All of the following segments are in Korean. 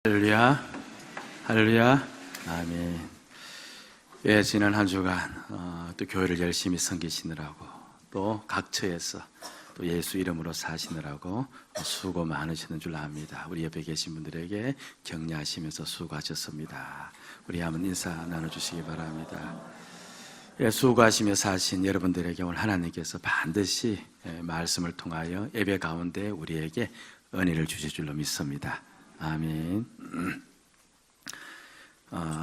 할렐루야, 할렐루야, 아멘. 예, 지난 한 주간 또 교회를 열심히 섬기시느라고 또 각처에서 또 예수 이름으로 사시느라고 수고 많으시는 줄 압니다. 우리 옆에 계신 분들에게 격려하시면서 수고하셨습니다. 우리 한번 인사 나눠주시기 바랍니다. 예, 수고하시며 사신 여러분들에게 오늘 하나님께서 반드시 말씀을 통하여 예배 가운데 우리에게 은혜를 주실 줄로 믿습니다. 아멘.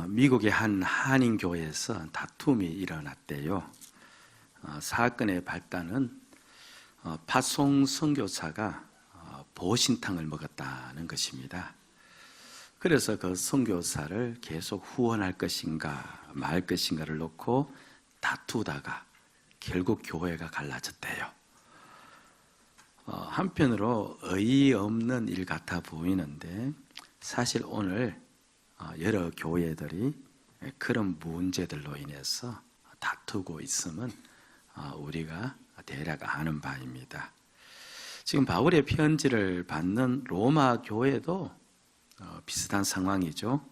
미국의 한 한인교회에서 다툼이 일어났대요. 사건의 발단은 파송 선교사가 보신탕을 먹었다는 것입니다. 그래서 그 선교사를 계속 후원할 것인가 말 것인가를 놓고 다투다가 결국 교회가 갈라졌대요. 한편으로 어이없는 일 같아 보이는데 사실 오늘 여러 교회들이 그런 문제들로 인해서 다투고 있음은 우리가 대략 아는 바입니다. 지금 바울의 편지를 받는 로마 교회도 비슷한 상황이죠.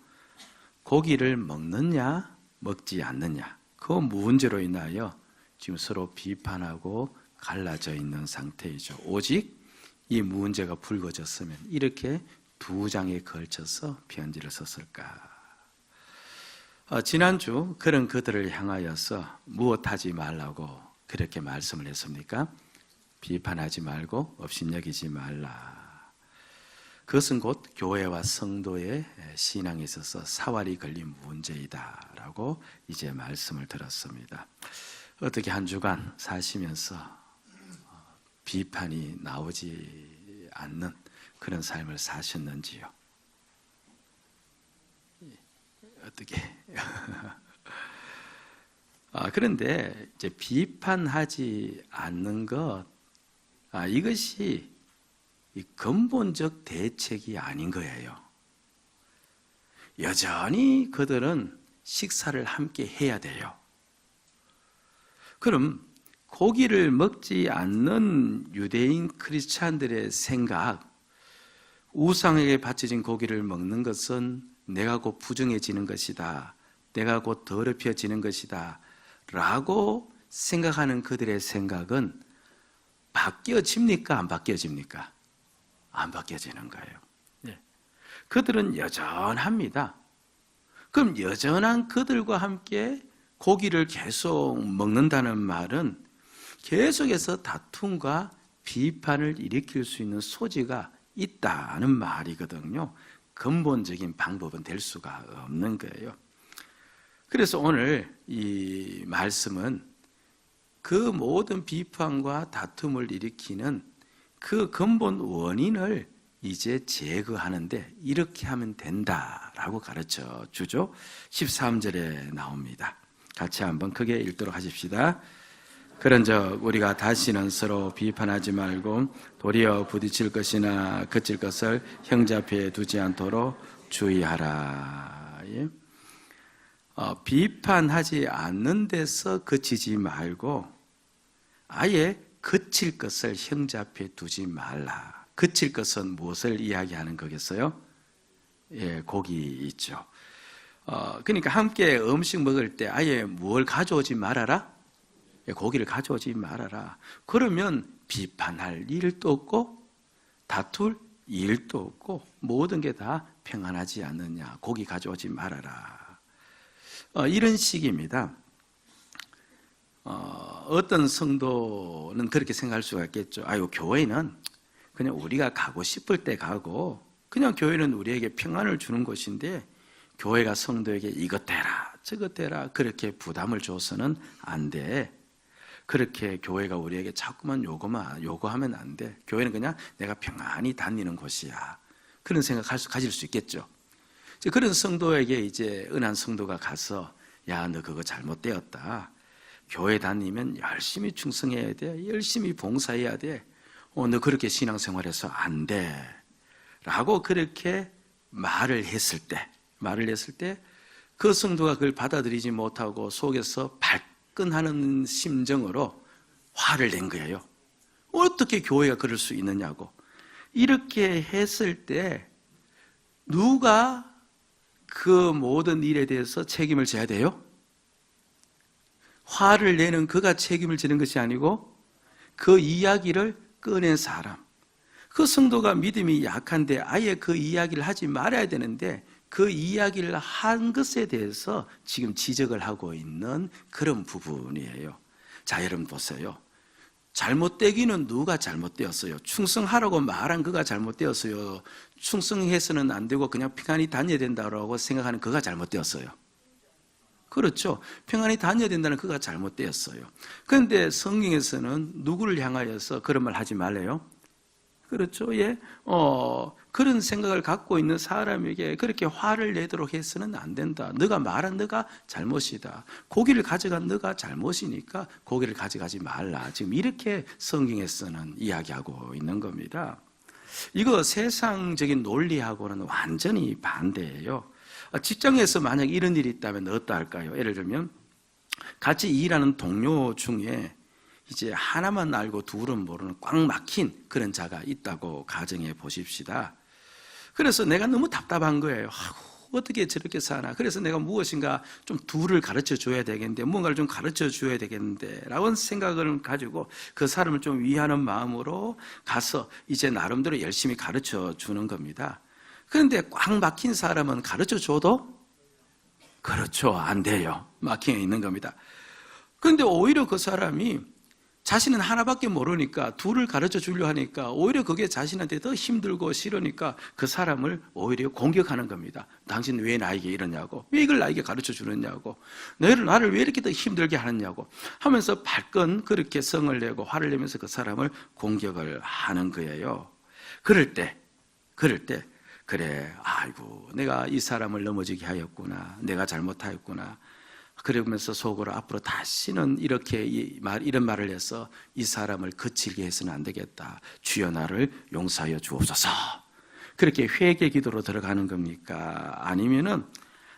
고기를 먹느냐 먹지 않느냐 그 문제로 인하여 지금 서로 비판하고 갈라져 있는 상태이죠. 오직 이 문제가 불거졌으면 이렇게 두 장에 걸쳐서 편지를 썼을까? 지난주 그런 그들을 향하여서 무엇하지 말라고 그렇게 말씀을 했습니까? 비판하지 말고 업신여기지 말라. 그것은 곧 교회와 성도의 신앙에 있어서 사활이 걸린 문제이다라고 이제 말씀을 들었습니다. 어떻게 한 주간 사시면서 비판이 나오지 않는 그런 삶을 사셨는지요? 어떻게? 그런데 이제 비판하지 않는 것, 이것이 이 근본적 대책이 아닌 거예요. 여전히 그들은 식사를 함께 해야 돼요. 그럼 고기를 먹지 않는 유대인 크리스찬들의 생각, 우상에게 바쳐진 고기를 먹는 것은 내가 곧 부정해지는 것이다, 내가 곧 더럽혀지는 것이다 라고 생각하는 그들의 생각은 바뀌어집니까? 안 바뀌어집니까? 안 바뀌어지는 거예요. 네. 그들은 여전합니다. 그럼 여전한 그들과 함께 고기를 계속 먹는다는 말은 계속해서 다툼과 비판을 일으킬 수 있는 소지가 있다는 말이거든요. 근본적인 방법은 될 수가 없는 거예요. 그래서 오늘 이 말씀은 그 모든 비판과 다툼을 일으키는 그 근본 원인을 이제 제거하는데 이렇게 하면 된다라고 가르쳐 주죠. 13절에 나옵니다. 같이 한번 크게 읽도록 하십시다. 그런즉 우리가 다시는 서로 비판하지 말고 도리어 부딪힐 것이나 그칠 것을 형제 앞에 두지 않도록 주의하라. 예? 비판하지 않는 데서 그치지 말고 아예 그칠 것을 형제 앞에 두지 말라. 그칠 것은 무엇을 이야기하는 거겠어요? 예, 고기 있죠. 그러니까 함께 음식 먹을 때 아예 뭘 가져오지 말아라? 고기를 가져오지 말아라. 그러면 비판할 일도 없고 다툴 일도 없고 모든 게 다 평안하지 않느냐. 고기 가져오지 말아라. 이런 식입니다. 어떤 성도는 그렇게 생각할 수가 있겠죠. 아유, 교회는 그냥 우리가 가고 싶을 때 가고 그냥 교회는 우리에게 평안을 주는 곳인데 교회가 성도에게 이것 해라 저것 해라 그렇게 부담을 줘서는 안 돼. 그렇게 교회가 우리에게 자꾸만 요구하면 안 돼. 교회는 그냥 내가 평안히 다니는 곳이야. 그런 생각 가질 수 있겠죠. 그런 성도에게 이제 은한 성도가 가서 야, 너 그거 잘못되었다. 교회 다니면 열심히 충성해야 돼. 열심히 봉사해야 돼. 너 그렇게 신앙생활해서 안 돼. 라고 그렇게 말을 했을 때 그 성도가 그걸 받아들이지 못하고 속에서 발끈하는 심정으로 화를 낸 거예요. 어떻게 교회가 그럴 수 있느냐고. 이렇게 했을 때 누가 그 모든 일에 대해서 책임을 져야 돼요? 화를 내는 그가 책임을 지는 것이 아니고 그 이야기를 꺼낸 사람, 그 성도가 믿음이 약한데 아예 그 이야기를 하지 말아야 되는데 그 이야기를 한 것에 대해서 지금 지적을 하고 있는 그런 부분이에요. 자, 여러분 보세요. 잘못되기는 누가 잘못되었어요? 충성하라고 말한 그가 잘못되었어요? 충성해서는 안 되고 그냥 평안히 다녀야 된다고 생각하는 그가 잘못되었어요? 그렇죠. 평안히 다녀야 된다는 그가 잘못되었어요. 그런데 성경에서는 누구를 향하여서 그런 말 하지 말래요? 그렇죠. 예. 그런 생각을 갖고 있는 사람에게 그렇게 화를 내도록 해서는 안 된다. 너가 말한 너가 잘못이다. 고기를 가져간 너가 잘못이니까 고기를 가져가지 말라. 지금 이렇게 성경에서는 이야기하고 있는 겁니다. 이거 세상적인 논리하고는 완전히 반대예요. 직장에서 만약 이런 일이 있다면 어떠할까요? 예를 들면 같이 일하는 동료 중에 이제 하나만 알고 둘은 모르는 꽉 막힌 그런 자가 있다고 가정해 보십시다. 그래서 내가 너무 답답한 거예요. 어떻게 저렇게 사나. 그래서 내가 무엇인가 좀 둘을 가르쳐 줘야 되겠는데, 뭔가를 좀 가르쳐 줘야 되겠는데 라는 생각을 가지고 그 사람을 좀 위하는 마음으로 가서 이제 나름대로 열심히 가르쳐 주는 겁니다. 그런데 꽉 막힌 사람은 가르쳐 줘도 그렇죠, 안 돼요. 막혀 있는 겁니다. 그런데 오히려 그 사람이 자신은 하나밖에 모르니까 둘을 가르쳐 주려 하니까 오히려 그게 자신한테 더 힘들고 싫으니까 그 사람을 오히려 공격하는 겁니다. 당신 왜 나에게 이러냐고, 왜 이걸 나에게 가르쳐 주느냐고, 나를 왜 이렇게 더 힘들게 하느냐고 하면서 발끈 그렇게 성을 내고 화를 내면서 그 사람을 공격을 하는 거예요. 그럴 때 그래, 아이고 내가 이 사람을 넘어지게 하였구나, 내가 잘못하였구나, 그러면서 속으로 앞으로 다시는 이런 말을 해서 이 사람을 거칠게 해서는 안 되겠다. 주여 나를 용서하여 주옵소서. 그렇게 회개 기도로 들어가는 겁니까? 아니면은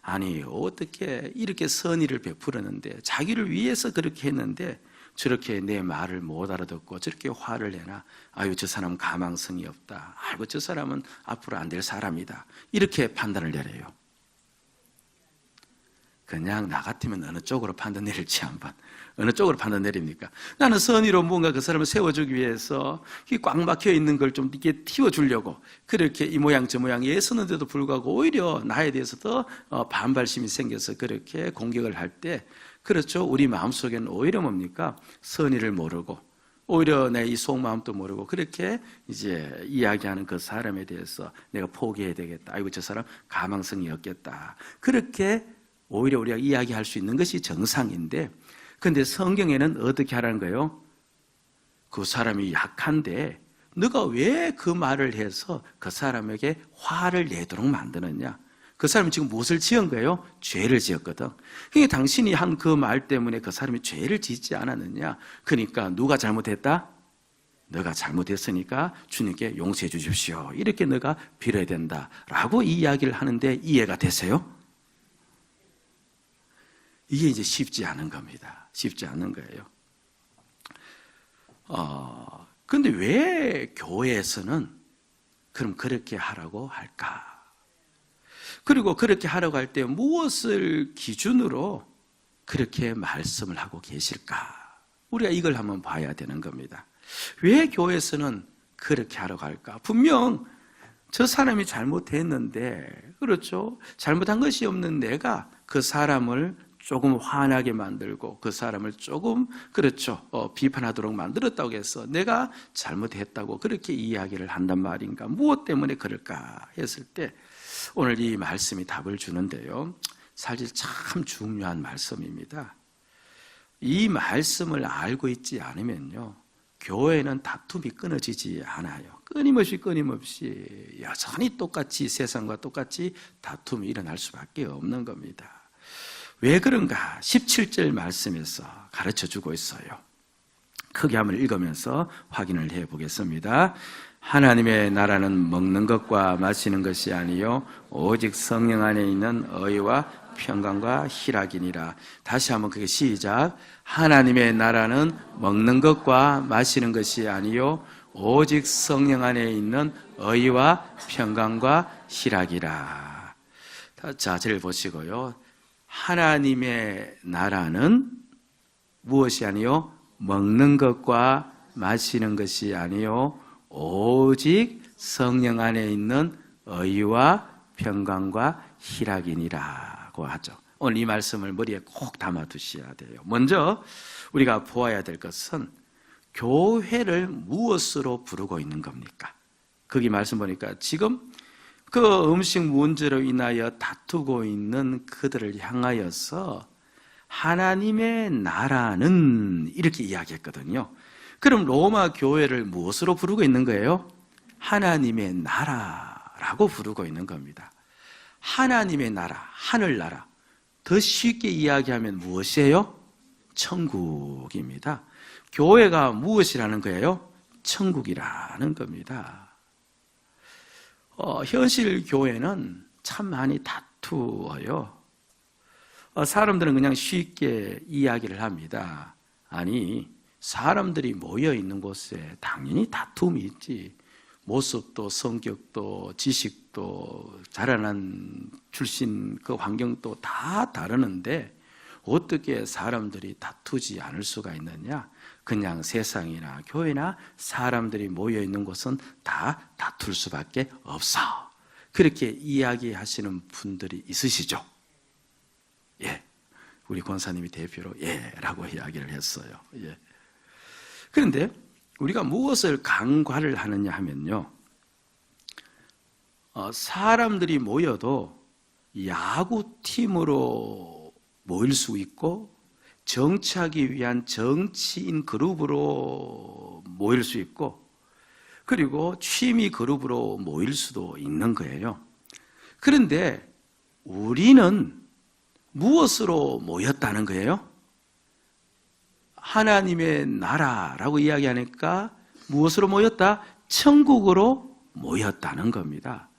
아니 어떻게 이렇게 선의를 베풀었는데 자기를 위해서 그렇게 했는데 저렇게 내 말을 못 알아듣고 저렇게 화를 내나. 아유 저 사람은 가망성이 없다. 아이고 저 사람은 앞으로 안 될 사람이다. 이렇게 판단을 내려요. 그냥 나 같으면 어느 쪽으로 판단 내릴지 한번. 어느 쪽으로 판단 내립니까? 나는 선의로 뭔가 그 사람을 세워주기 위해서 꽉 막혀 있는 걸 좀 이렇게 틔워주려고 그렇게 이 모양 저 모양 애쓰는데도 불구하고 오히려 나에 대해서 더 반발심이 생겨서 그렇게 공격을 할 때, 그렇죠, 우리 마음속에는 오히려 뭡니까? 선의를 모르고 오히려 내 이 속마음도 모르고 그렇게 이제 이야기하는 그 사람에 대해서 내가 포기해야 되겠다. 아이고 저 사람 가망성이 없겠다. 그렇게 오히려 우리가 이야기할 수 있는 것이 정상인데, 그런데 성경에는 어떻게 하라는 거예요? 그 사람이 약한데 너가 왜 그 말을 해서 그 사람에게 화를 내도록 만드느냐? 그 사람이 지금 무엇을 지은 거예요? 죄를 지었거든. 그러니까 당신이 한 그 말 때문에 그 사람이 죄를 짓지 않았느냐? 그러니까 누가 잘못했다? 너가 잘못했으니까 주님께 용서해 주십시오. 이렇게 너가 빌어야 된다라고 이야기를 하는데 이해가 되세요? 이게 이제 쉽지 않은 겁니다. 쉽지 않은 거예요. 그런데 왜 교회에서는 그럼 그렇게 하라고 할까? 그리고 그렇게 하라고 할 때 무엇을 기준으로 그렇게 말씀을 하고 계실까? 우리가 이걸 한번 봐야 되는 겁니다. 왜 교회에서는 그렇게 하라고 할까? 분명 저 사람이 잘못했는데, 그렇죠? 잘못한 것이 없는 내가 그 사람을 조금 화나게 만들고 그 사람을 조금, 그렇죠, 비판하도록 만들었다고 해서 내가 잘못했다고 그렇게 이야기를 한단 말인가? 무엇 때문에 그럴까 했을 때 오늘 이 말씀이 답을 주는데요, 사실 참 중요한 말씀입니다. 이 말씀을 알고 있지 않으면요, 교회는 다툼이 끊어지지 않아요. 끊임없이 여전히 똑같이 세상과 똑같이 다툼이 일어날 수밖에 없는 겁니다. 왜 그런가? 17절 말씀에서 가르쳐주고 있어요. 크게 한번 읽으면서 확인을 해보겠습니다. 하나님의 나라는 먹는 것과 마시는 것이 아니요 오직 성령 안에 있는 의와 평강과 희락이니라. 다시 한번 그게 시작. 하나님의 나라는 먹는 것과 마시는 것이 아니요 오직 성령 안에 있는 의와 평강과 희락이라. 자, 저를 보시고요. 하나님의 나라는 무엇이 아니요? 먹는 것과 마시는 것이 아니요 오직 성령 안에 있는 의와 평강과 희락이니라고 하죠. 오늘 이 말씀을 머리에 꼭 담아 두셔야 돼요. 먼저 우리가 보아야 될 것은 교회를 무엇으로 부르고 있는 겁니까? 거기 말씀 보니까 지금 그 음식 문제로 인하여 다투고 있는 그들을 향하여서 하나님의 나라는 이렇게 이야기했거든요. 그럼 로마 교회를 무엇으로 부르고 있는 거예요? 하나님의 나라라고 부르고 있는 겁니다. 하나님의 나라, 하늘나라. 더 쉽게 이야기하면 무엇이에요? 천국입니다. 교회가 무엇이라는 거예요? 천국이라는 겁니다. 현실 교회는 참 많이 다투어요. 사람들은 그냥 쉽게 이야기를 합니다. 아니, 사람들이 모여 있는 곳에 당연히 다툼이 있지. 모습도 성격도 지식도 자라난 출신 그 환경도 다 다르는데 어떻게 사람들이 다투지 않을 수가 있느냐? 그냥 세상이나 교회나 사람들이 모여 있는 곳은 다 다툴 수밖에 없어. 그렇게 이야기하시는 분들이 있으시죠? 예. 우리 권사님이 대표로 예라고 이야기를 했어요. 예. 그런데 우리가 무엇을 간과를 하느냐 하면요, 사람들이 모여도 야구팀으로 모일 수 있고 정치하기 위한 정치인 그룹으로 모일 수 있고 그리고 취미 그룹으로 모일 수도 있는 거예요. 그런데 우리는 무엇으로 모였다는 거예요? 하나님의 나라라고 이야기하니까 무엇으로 모였다? 천국으로 모였다는 겁니다.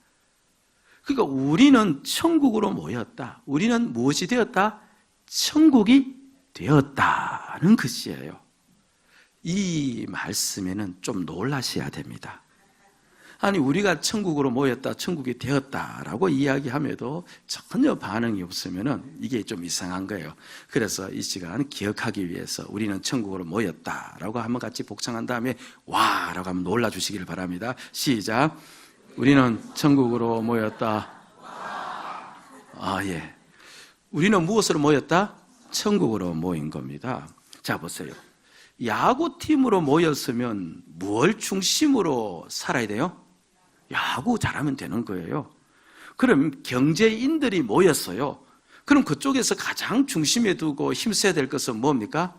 그러니까 우리는 천국으로 모였다. 우리는 무엇이 되었다? 천국이 되었다는 것이에요. 이 말씀에는 좀 놀라셔야 됩니다. 아니, 우리가 천국으로 모였다, 천국이 되었다라고 이야기함에도 전혀 반응이 없으면 이게 좀 이상한 거예요. 그래서 이 시간 기억하기 위해서 우리는 천국으로 모였다라고 한번 같이 복창한 다음에 와라고 한번 놀라주시기를 바랍니다. 시작. 우리는 천국으로 모였다. 예. 우리는 무엇으로 모였다? 천국으로 모인 겁니다. 자, 보세요. 야구팀으로 모였으면 뭘 중심으로 살아야 돼요? 야구 잘하면 되는 거예요. 그럼 경제인들이 모였어요. 그럼 그쪽에서 가장 중심에 두고 힘써야 될 것은 뭡니까?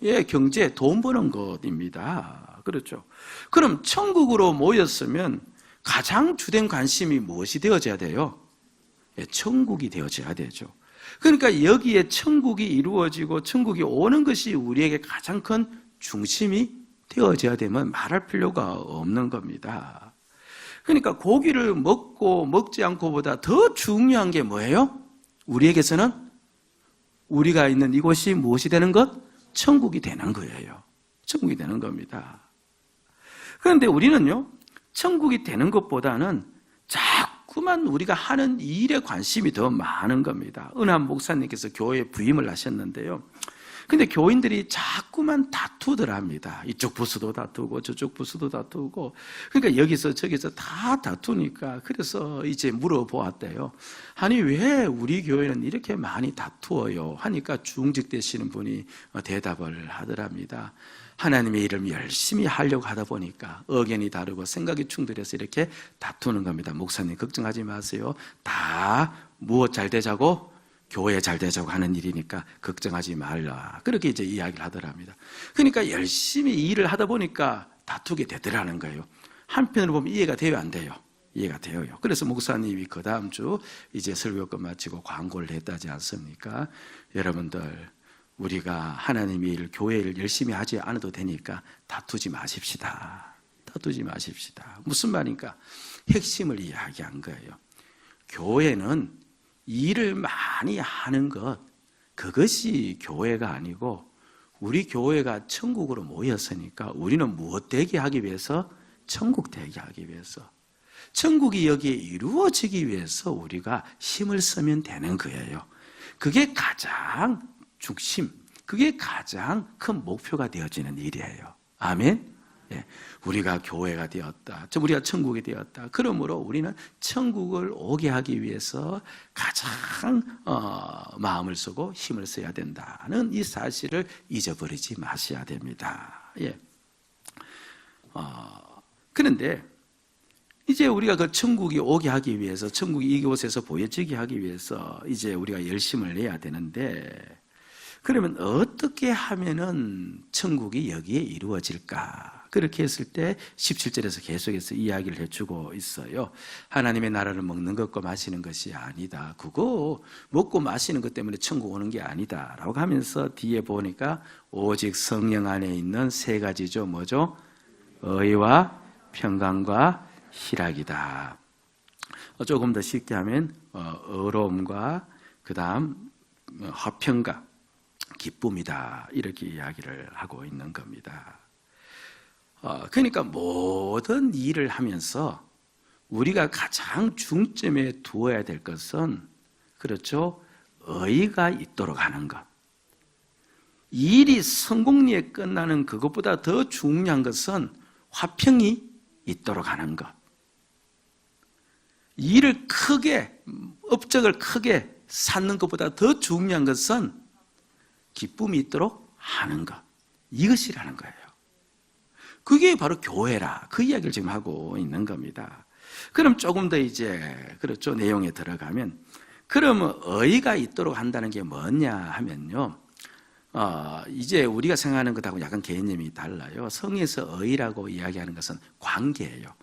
예, 경제, 돈 버는 것입니다. 그렇죠. 그럼 천국으로 모였으면 가장 주된 관심이 무엇이 되어져야 돼요? 예, 천국이 되어져야 되죠. 그러니까 여기에 천국이 이루어지고 천국이 오는 것이 우리에게 가장 큰 중심이 되어져야 되면 말할 필요가 없는 겁니다. 그러니까 고기를 먹고 먹지 않고보다 더 중요한 게 뭐예요? 우리에게서는 우리가 있는 이곳이 무엇이 되는 것? 천국이 되는 거예요. 천국이 되는 겁니다. 그런데 우리는요, 천국이 되는 것보다는 자꾸만 우리가 하는 일에 관심이 더 많은 겁니다. 은한 목사님께서 교회에 부임을 하셨는데요. 근데 교인들이 자꾸만 다투더랍니다. 이쪽 부서도 다투고 저쪽 부서도 다투고, 그러니까 여기서 저기서 다 다투니까 그래서 이제 물어보았대요. 아니, 왜 우리 교회는 이렇게 많이 다투어요? 하니까 중직되시는 분이 대답을 하더랍니다. 하나님의 일을 열심히 하려고 하다 보니까 의견이 다르고 생각이 충돌해서 이렇게 다투는 겁니다. 목사님 걱정하지 마세요. 다 무엇 잘 되자고? 교회 잘 되자고 하는 일이니까 걱정하지 말라. 그렇게 이제 이야기를 하더랍니다. 그러니까 열심히 일을 하다 보니까 다투게 되더라는 거예요. 한편으로 보면 이해가 돼요, 안 돼요? 이해가 돼요. 그래서 목사님이 그 다음 주 이제 설교 끝마치고 광고를 했다지 않습니까? 여러분들, 우리가 하나님의 일, 교회 일 열심히 하지 않아도 되니까 다투지 마십시다. 다투지 마십시다. 무슨 말인가? 핵심을 이야기한 거예요. 교회는 일을 많이 하는 것, 그것이 교회가 아니고 우리 교회가 천국으로 모였으니까 우리는 무엇 되게 하기 위해서? 천국 되게 하기 위해서. 천국이 여기에 이루어지기 위해서 우리가 힘을 쓰면 되는 거예요. 그게 가장 중심, 그게 가장 큰 목표가 되어지는 일이에요. 아멘? 예, 우리가 교회가 되었다, 우리가 천국이 되었다. 그러므로 우리는 천국을 오게 하기 위해서 가장 마음을 쓰고 힘을 써야 된다는 이 사실을 잊어버리지 마셔야 됩니다. 예. 그런데 이제 우리가 그 천국이 오게 하기 위해서, 천국이 이곳에서 보여지게 하기 위해서 이제 우리가 열심을 내야 되는데, 그러면 어떻게 하면은 천국이 여기에 이루어질까? 그렇게 했을 때 17절에서 계속해서 이야기를 해주고 있어요. 하나님의 나라를 먹는 것과 마시는 것이 아니다. 그거 먹고 마시는 것 때문에 천국 오는 게 아니다 라고 하면서 뒤에 보니까 오직 성령 안에 있는 세 가지죠. 뭐죠? 의와 평강과 희락이다. 조금 더 쉽게 하면 의로움과 그 다음 화평과 기쁨이다, 이렇게 이야기를 하고 있는 겁니다. 그러니까 모든 일을 하면서 우리가 가장 중점에 두어야 될 것은, 그렇죠, 의가 있도록 하는 것. 일이 성공리에 끝나는 그것보다 더 중요한 것은 화평이 있도록 하는 것. 일을 크게, 업적을 크게 쌓는 것보다 더 중요한 것은 기쁨이 있도록 하는 것. 이것이라는 거예요. 그게 바로 교회라, 그 이야기를 지금 하고 있는 겁니다. 그럼 조금 더 이제, 그렇죠, 내용에 들어가면, 그러면 의가 있도록 한다는 게 뭐냐 하면요, 이제 우리가 생각하는 것하고 약간 개념이 달라요. 성에서 의라고 이야기하는 것은 관계예요.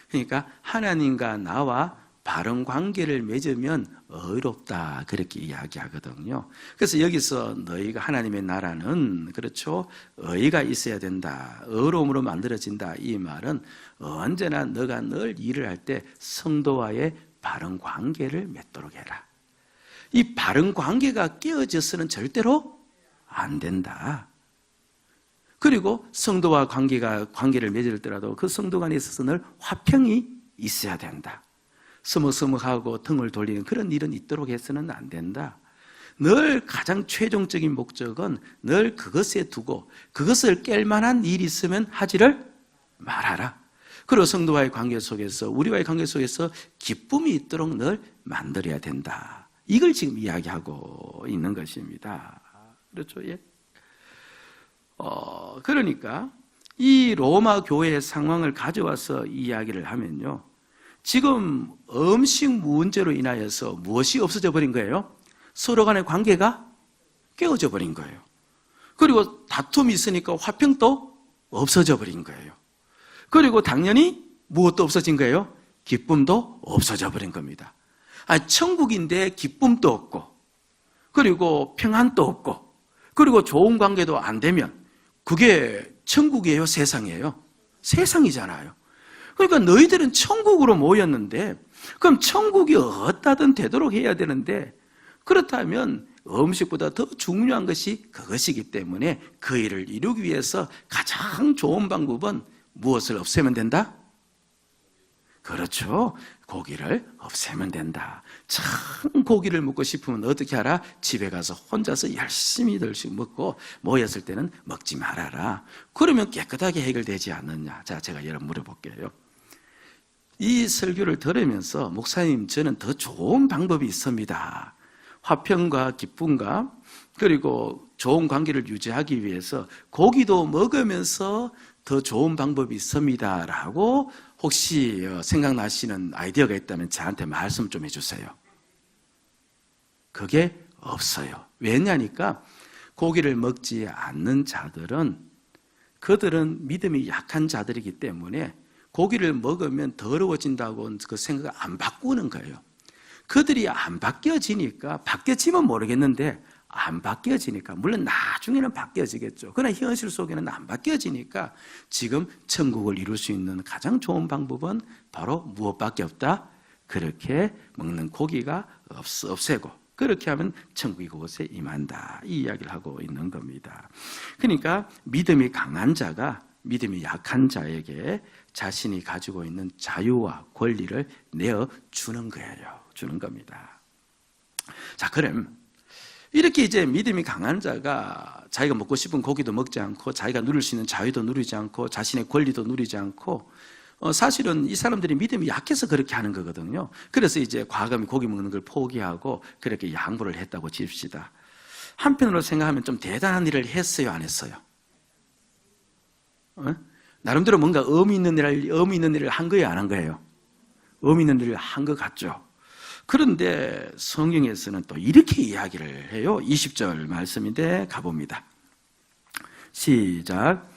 그러니까 하나님과 나와 바른 관계를 맺으면 의롭다, 그렇게 이야기하거든요. 그래서 여기서 너희가 하나님의 나라는, 그렇죠, 의가 있어야 된다, 의로움으로 만들어진다, 이 말은 언제나 너가 늘 일을 할 때 성도와의 바른 관계를 맺도록 해라. 이 바른 관계가 깨어져서는 절대로 안 된다. 그리고 성도와 관계를 맺을때라도 그 성도 간에 있어서 늘 화평이 있어야 된다. 서먹서먹하고 등을 돌리는 그런 일은 있도록 해서는 안 된다. 늘 가장 최종적인 목적은 늘 그것에 두고 그것을 깰 만한 일이 있으면 하지를 말아라. 그리고 성도와의 관계 속에서, 우리와의 관계 속에서 기쁨이 있도록 늘 만들어야 된다. 이걸 지금 이야기하고 있는 것입니다. 그렇죠? 예. 그러니까 이 로마 교회의 상황을 가져와서 이야기를 하면요, 지금 음식 문제로 인하여서 무엇이 없어져 버린 거예요? 서로 간의 관계가 깨어져 버린 거예요. 그리고 다툼이 있으니까 화평도 없어져 버린 거예요. 그리고 당연히 무엇도 없어진 거예요? 기쁨도 없어져 버린 겁니다. 천국인데 기쁨도 없고, 그리고 평안도 없고, 그리고 좋은 관계도 안 되면 그게 천국이에요, 세상이에요? 세상이잖아요. 그러니까 너희들은 천국으로 모였는데, 그럼 천국이 어디든 되도록 해야 되는데, 그렇다면 음식보다 더 중요한 것이 그것이기 때문에 그 일을 이루기 위해서 가장 좋은 방법은 무엇을 없애면 된다? 그렇죠. 고기를 없애면 된다. 참 고기를 먹고 싶으면 어떻게 하라? 집에 가서 혼자서 열심히 들씩 먹고, 모였을 때는 먹지 말아라. 그러면 깨끗하게 해결되지 않느냐? 자, 제가 여러분 물어볼게요. 이 설교를 들으면서 목사님, 저는 더 좋은 방법이 있습니다. 화평과 기쁨과 그리고 좋은 관계를 유지하기 위해서 고기도 먹으면서 더 좋은 방법이 있습니다 라고 혹시 생각나시는 아이디어가 있다면 저한테 말씀 좀 해주세요. 그게 없어요. 왜냐니까 고기를 먹지 않는 자들은, 그들은 믿음이 약한 자들이기 때문에 고기를 먹으면 더러워진다고 그 생각을 안 바꾸는 거예요. 그들이 안 바뀌어지니까, 바뀌어지면 모르겠는데 안 바뀌어지니까, 물론 나중에는 바뀌어지겠죠. 그러나 현실 속에는 안 바뀌어지니까 지금 천국을 이룰 수 있는 가장 좋은 방법은 바로 무엇밖에 없다? 그렇게 먹는 고기가 없애고, 그렇게 하면 천국이 그곳에 임한다, 이 이야기를 하고 있는 겁니다. 그러니까 믿음이 강한 자가 믿음이 약한 자에게 자신이 가지고 있는 자유와 권리를 내어주는 거예요. 주는 겁니다. 자, 그럼 이렇게 이제 믿음이 강한 자가 자기가 먹고 싶은 고기도 먹지 않고 자기가 누릴 수 있는 자유도 누리지 않고 자신의 권리도 누리지 않고 사실은 이 사람들이 믿음이 약해서 그렇게 하는 거거든요. 그래서 이제 과감히 고기 먹는 걸 포기하고 그렇게 양보를 했다고 칩시다. 한편으로 생각하면 좀 대단한 일을 했어요, 안 했어요? 나름대로 뭔가 의미 있는 일을 한 거예요, 안 한 거예요? 의미 있는 일을 한 것 같죠. 그런데 성경에서는 또 이렇게 이야기를 해요. 20절 말씀인데 가봅니다. 시작.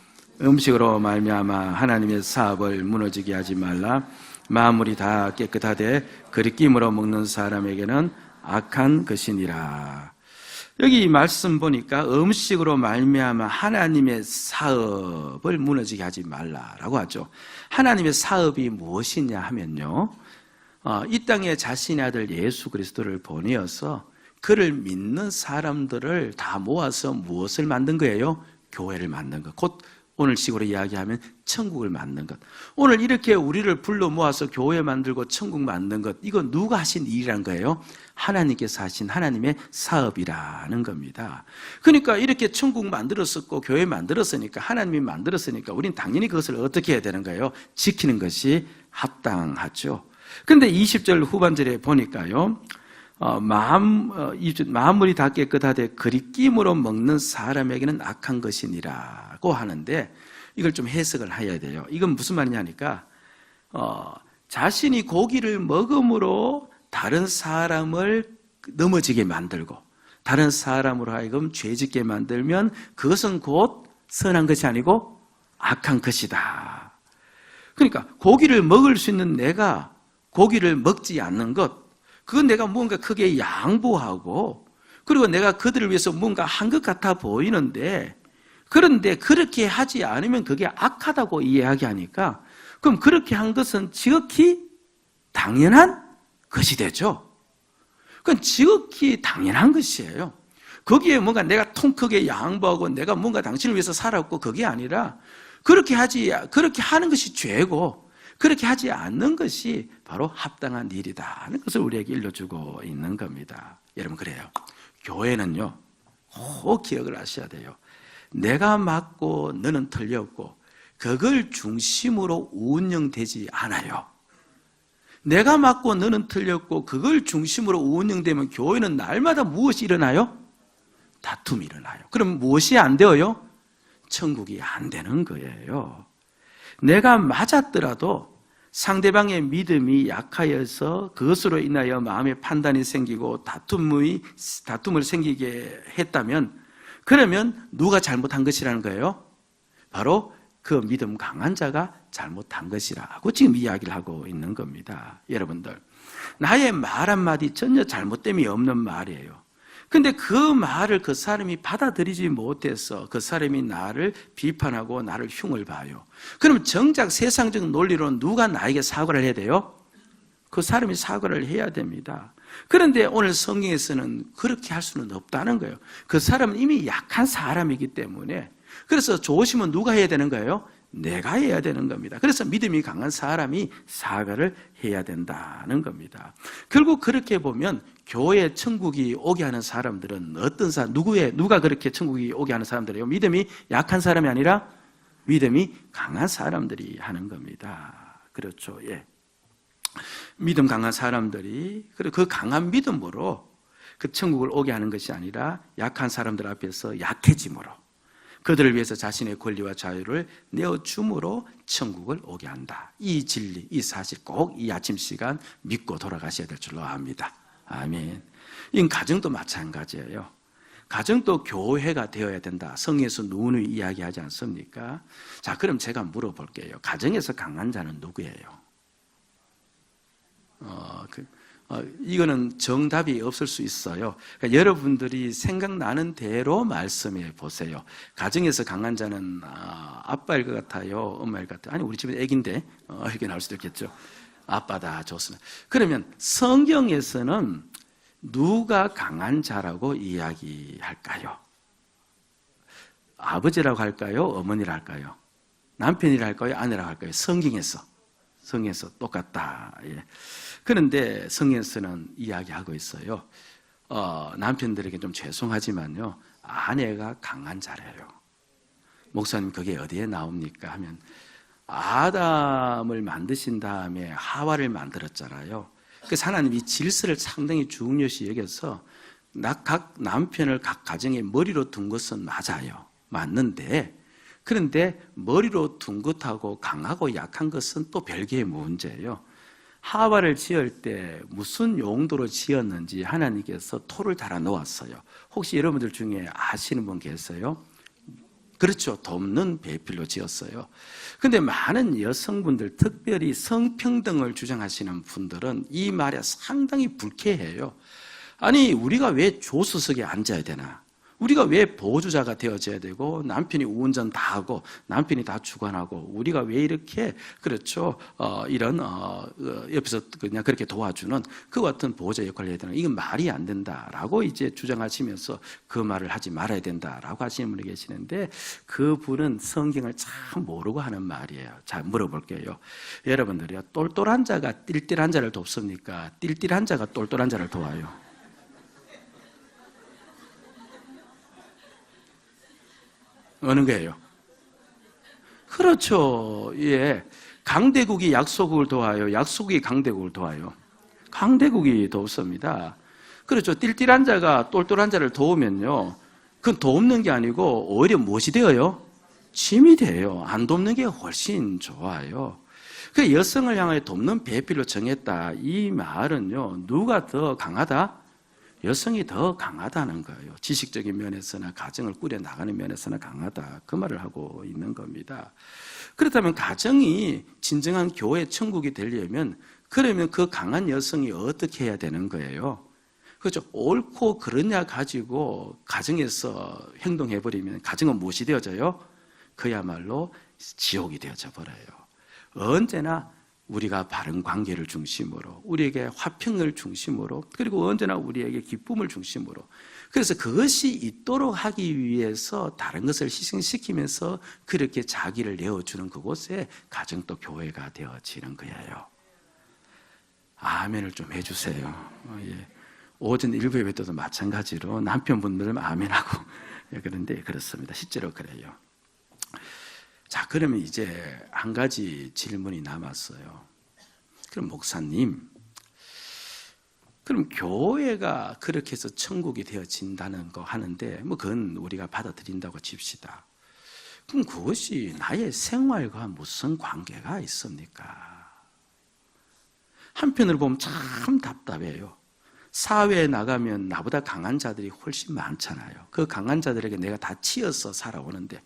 음식으로 말미암아 하나님의 사업을 무너지게 하지 말라. 만물이 다 깨끗하되 그리낌으로 먹는 사람에게는 악한 것이니라. 여기 말씀 보니까 음식으로 말미암아 하나님의 사업을 무너지게 하지 말라라고 하죠. 하나님의 사업이 무엇이냐 하면요, 이 땅에 자신의 아들 예수 그리스도를 보내어서 그를 믿는 사람들을 다 모아서 무엇을 만든 거예요? 교회를 만든 것. 곧 오늘 식으로 이야기하면 천국을 만든 것. 오늘 이렇게 우리를 불러 모아서 교회 만들고 천국 만든 것, 이건 누가 하신 일이란 거예요? 하나님께서 하신 하나님의 사업이라는 겁니다. 그러니까 이렇게 천국 만들었었고 교회 만들었으니까, 하나님이 만들었으니까 우린 당연히 그것을 어떻게 해야 되는 거예요? 지키는 것이 합당하죠. 그런데 20절 후반절에 보니까요, 만물이 다 깨끗하되 그리낌으로 먹는 사람에게는 악한 것이니라고 하는데, 이걸 좀 해석을 해야 돼요. 이건 무슨 말이냐니까, 자신이 고기를 먹음으로 다른 사람을 넘어지게 만들고 다른 사람으로 하여금 죄짓게 만들면 그것은 곧 선한 것이 아니고 악한 것이다. 그러니까 고기를 먹을 수 있는 내가 고기를 먹지 않는 것, 그건 내가 뭔가 크게 양보하고, 그리고 내가 그들을 위해서 뭔가 한 것 같아 보이는데, 그런데 그렇게 하지 않으면 그게 악하다고 이야기하니까, 그럼 그렇게 한 것은 지극히 당연한 것이 되죠. 그건 지극히 당연한 것이에요. 거기에 뭔가 내가 통 크게 양보하고 내가 뭔가 당신을 위해서 살았고, 그게 아니라 그렇게 하는 것이 죄고, 그렇게 하지 않는 것이 바로 합당한 일이다 하는 것을 우리에게 일러주고 있는 겁니다. 여러분, 그래요. 교회는요, 꼭 기억을 하셔야 돼요. 내가 맞고 너는 틀렸고 그걸 중심으로 운영되지 않아요. 내가 맞고 너는 틀렸고 그걸 중심으로 운영되면 교회는 날마다 무엇이 일어나요? 다툼이 일어나요. 그럼 무엇이 안 되어요? 천국이 안 되는 거예요. 내가 맞았더라도 상대방의 믿음이 약하여서 그것으로 인하여 마음의 판단이 생기고 다툼을 생기게 했다면, 그러면 누가 잘못한 것이라는 거예요? 바로 그 믿음 강한 자가 잘못한 것이라고 지금 이야기를 하고 있는 겁니다. 여러분들, 나의 말 한마디 전혀 잘못됨이 없는 말이에요. 근데 그 말을 그 사람이 받아들이지 못해서 그 사람이 나를 비판하고 나를 흉을 봐요. 그럼 정작 세상적 논리로 누가 나에게 사과를 해야 돼요? 그 사람이 사과를 해야 됩니다. 그런데 오늘 성경에서는 그렇게 할 수는 없다는 거예요. 그 사람은 이미 약한 사람이기 때문에. 그래서 좋으시면 누가 해야 되는 거예요? 내가 해야 되는 겁니다. 그래서 믿음이 강한 사람이 사과를 해야 된다는 겁니다. 결국 그렇게 보면 교회 천국이 오게 하는 사람들은 어떤 사람, 누가 그렇게 천국이 오게 하는 사람들이에요? 믿음이 약한 사람이 아니라 믿음이 강한 사람들이 하는 겁니다. 그렇죠. 예. 믿음 강한 사람들이, 그리고 그 강한 믿음으로 그 천국을 오게 하는 것이 아니라 약한 사람들 앞에서 약해짐으로 그들을 위해서 자신의 권리와 자유를 내어줌으로 천국을 오게 한다. 이 진리, 이 사실 꼭 이 아침 시간 믿고 돌아가셔야 될 줄로 압니다. 아멘. 이 가정도 마찬가지예요. 가정도 교회가 되어야 된다. 성경에서 누누이 이야기하지 않습니까? 자, 그럼 제가 물어볼게요. 가정에서 강한 자는 누구예요? 이거는 정답이 없을 수 있어요. 그러니까 여러분들이 생각나는 대로 말씀해 보세요. 가정에서 강한 자는 아빠일 것 같아요? 엄마일 것 같아요? 아니, 우리 집은 애기인데 이렇게 나올 수도 있겠죠. 아빠다, 좋습니다. 그러면 성경에서는 누가 강한 자라고 이야기할까요? 아버지라고 할까요? 어머니라 할까요? 남편이라 할까요? 아내라 할까요? 성경에서 똑같다. 예. 그런데 성경에서는 이야기하고 있어요. 남편들에게 좀 죄송하지만요, 아내가 강한 자래요. 목사님, 그게 어디에 나옵니까? 하면 아담을 만드신 다음에 하와를 만들었잖아요. 그래서 하나님이 이 질서를 상당히 중요시 여겨서 각 남편을 각 가정의 머리로 둔 것은 맞아요. 맞는데, 그런데 머리로 둔 것하고 강하고 약한 것은 또 별개의 문제예요. 하와를 지을 때 무슨 용도로 지었는지 하나님께서 토를 달아 놓았어요. 혹시 여러분들 중에 아시는 분 계세요? 그렇죠. 돕는 배필로 지었어요. 근데 많은 여성분들, 특별히 성평등을 주장하시는 분들은 이 말에 상당히 불쾌해요. 아니, 우리가 왜 조수석에 앉아야 되나? 우리가 왜 보조자가 되어져야 되고, 남편이 운전 다 하고 남편이 다 주관하고, 우리가 왜 이렇게, 그렇죠, 이런 옆에서 그냥 그렇게 도와주는 그 같은 보호자 역할을 해야 되나? 이건 말이 안 된다라고 이제 주장하시면서 그 말을 하지 말아야 된다라고 하시는 분이 계시는데, 그분은 성경을 참 모르고 하는 말이에요. 자, 물어볼게요. 여러분들이요, 똘똘한 자가 띨띨한 자를 돕습니까? 띨띨한 자가 똘똘한 자를 도와요? 어느 거예요? 그렇죠. 예. 강대국이 약소국을 도와요? 약소국이 강대국을 도와요? 강대국이 돕습니다. 그렇죠. 띨띨한 자가 똘똘한 자를 도우면요, 그건 돕는 게 아니고 오히려 무엇이 되어요? 짐이 돼요. 안 돕는 게 훨씬 좋아요. 그 여성을 향하여 돕는 배필로 정했다. 이 말은요, 누가 더 강하다? 여성이 더 강하다는 거예요. 지식적인 면에서나 가정을 꾸려나가는 면에서나 강하다. 그 말을 하고 있는 겁니다. 그렇다면 가정이 진정한 교회 천국이 되려면, 그러면 그 강한 여성이 어떻게 해야 되는 거예요? 그렇죠. 옳고 그르냐 가지고 가정에서 행동해버리면 가정은 무엇이 되어져요? 그야말로 지옥이 되어져 버려요. 언제나 우리가 바른 관계를 중심으로, 우리에게 화평을 중심으로, 그리고 언제나 우리에게 기쁨을 중심으로, 그래서 그것이 있도록 하기 위해서 다른 것을 희생시키면서 그렇게 자기를 내어주는 그곳에 가정도 교회가 되어지는 거예요. 아멘을 좀 해주세요. 예. 오전 일부 예배 때도 마찬가지로 남편분들은 아멘하고, 예, 그런데 그렇습니다. 실제로 그래요. 자, 그러면 이제 한 가지 질문이 남았어요. 그럼 목사님, 그럼 교회가 그렇게 해서 천국이 되어진다는 거 하는데, 뭐 그건 우리가 받아들인다고 칩시다. 그럼 그것이 나의 생활과 무슨 관계가 있습니까? 한편으로 보면 참 답답해요. 사회에 나가면 나보다 강한 자들이 훨씬 많잖아요. 그 강한 자들에게 내가 다 치여서 살아오는데,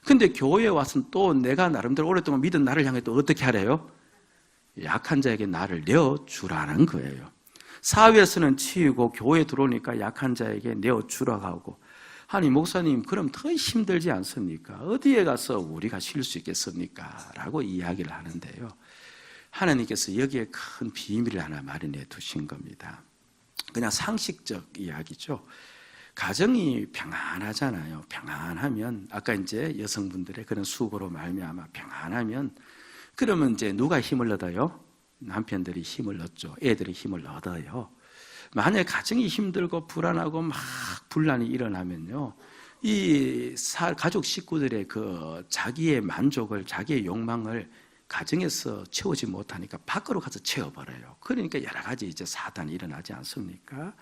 근데 교회에 와서는 또 내가 나름대로 오랫동안 믿은 나를 향해 또 어떻게 하래요? 약한 자에게 나를 내어주라는 거예요. 사회에서는 치이고 교회에 들어오니까 약한 자에게 내어주라고 하고, 아니 목사님 그럼 더 힘들지 않습니까? 어디에 가서 우리가 쉴 수 있겠습니까? 라고 이야기를 하는데요, 하나님께서 여기에 큰 비밀을 하나 마련해 두신 겁니다. 그냥 상식적 이야기죠. 가정이 평안하잖아요. 평안하면, 아까 이제 여성분들의 그런 수고로 말미암아 평안하면, 그러면 이제 누가 힘을 얻어요? 남편들이 힘을 얻죠. 애들이 힘을 얻어요. 만약에 가정이 힘들고 불안하고 막 분란이 일어나면요, 이 가족 식구들의 그 자기의 만족을, 자기의 욕망을 가정에서 채우지 못하니까 밖으로 가서 채워버려요. 그러니까 여러 가지 이제 사단이 일어나지 않습니까?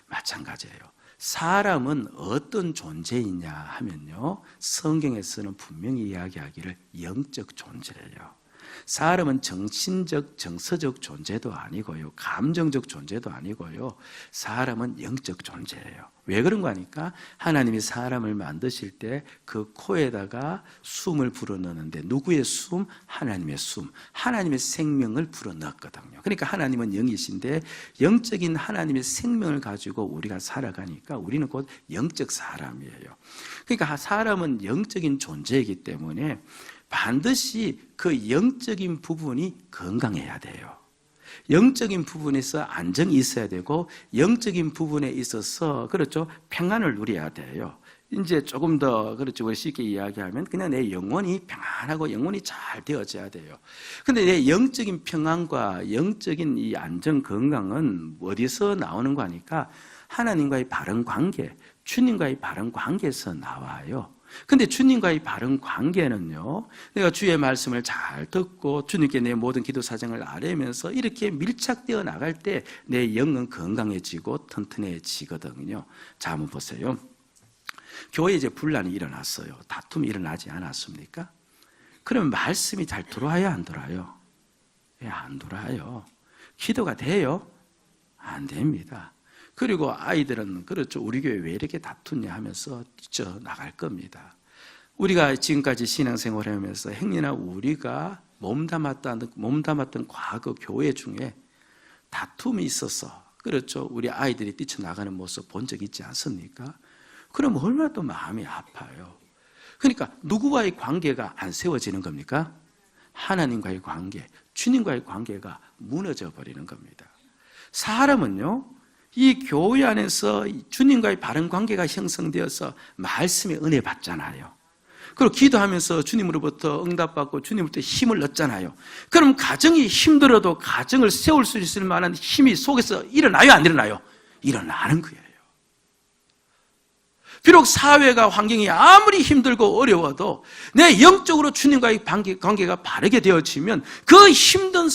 마찬가지예요. 사람은 어떤 존재이냐 하면요, 성경에서는 분명히 이야기하기를 영적 존재예요. 사람은 정신적, 정서적 존재도 아니고요, 감정적 존재도 아니고요, 사람은 영적 존재예요. 왜 그런가 하니까 하나님이 사람을 만드실 때 그 코에다가 숨을 불어넣는데, 누구의 숨? 하나님의 숨, 하나님의 생명을 불어넣었거든요. 그러니까 하나님은 영이신데 영적인 하나님의 생명을 가지고 우리가 살아가니까 우리는 곧 영적 사람이에요. 그러니까 사람은 영적인 존재이기 때문에 반드시 그 영적인 부분이 건강해야 돼요. 영적인 부분에서 안정이 있어야 되고, 영적인 부분에 있어서, 그렇죠, 평안을 누려야 돼요. 이제 조금 더 그렇죠. 쉽게 이야기하면 그냥 내 영혼이 평안하고 영혼이 잘 되어져야 돼요. 근데 내 영적인 평안과 영적인 이 안정 건강은 어디서 나오는 거 하니까 하나님과의 바른 관계, 주님과의 바른 관계에서 나와요. 근데 주님과의 바른 관계는요, 내가 주의 말씀을 잘 듣고 주님께 내 모든 기도 사정을 아뢰면서 이렇게 밀착되어 나갈 때 내 영은 건강해지고 튼튼해지거든요. 자, 한번 보세요. 교회에 이제 분란이 일어났어요. 다툼이 일어나지 않았습니까? 그러면 말씀이 잘 들어와요, 안 들어와요? 예, 안 들어와요. 기도가 돼요? 안 됩니다. 그리고 아이들은 그렇죠. 우리 교회 왜 이렇게 다투냐 하면서 뛰쳐나갈 겁니다. 우리가 지금까지 신앙생활을 하면서 행여나 우리가 몸담았던 과거 교회 중에 다툼이 있어서 그렇죠. 우리 아이들이 뛰쳐나가는 모습 본 적 있지 않습니까? 그럼 얼마나 또 마음이 아파요. 그러니까 누구와의 관계가 안 세워지는 겁니까? 하나님과의 관계, 주님과의 관계가 무너져 버리는 겁니다. 사람은요, 이 교회 안에서 주님과의 바른 관계가 형성되어서 말씀의 은혜 받잖아요. 그리고 기도하면서 주님으로부터 응답받고 주님으로부터 힘을 얻잖아요. 그럼 가정이 힘들어도 가정을 세울 수 있을 만한 힘이 속에서 일어나요, 안 일어나요? 일어나는 거예요. 비록 사회가 환경이 아무리 힘들고 어려워도 내 영적으로 주님과의 관계가 바르게 되어지면 그 힘든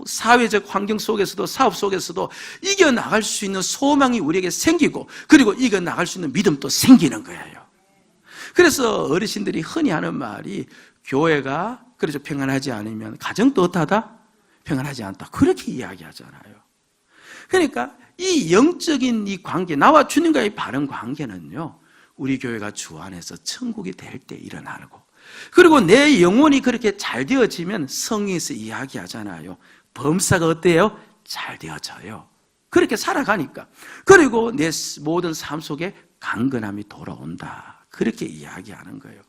사회적 환경 속에서도 사업 속에서도 이겨나갈 수 있는 소망이 우리에게 생기고 그리고 이겨나갈 수 있는 믿음도 생기는 거예요. 그래서 어르신들이 흔히 하는 말이 교회가 그래서 평안하지 않으면 가정도 어떠하다? 평안하지 않다. 그렇게 이야기하잖아요. 그러니까 이 영적인 이 관계, 나와 주님과의 바른 관계는요, 우리 교회가 주 안에서 천국이 될 때 일어나고, 그리고 내 영혼이 그렇게 잘 되어지면 성경에서 이야기하잖아요. 범사가 어때요? 잘 되어져요. 그렇게 살아가니까. 그리고 내 모든 삶 속에 강건함이 돌아온다. 그렇게 이야기하는 거예요.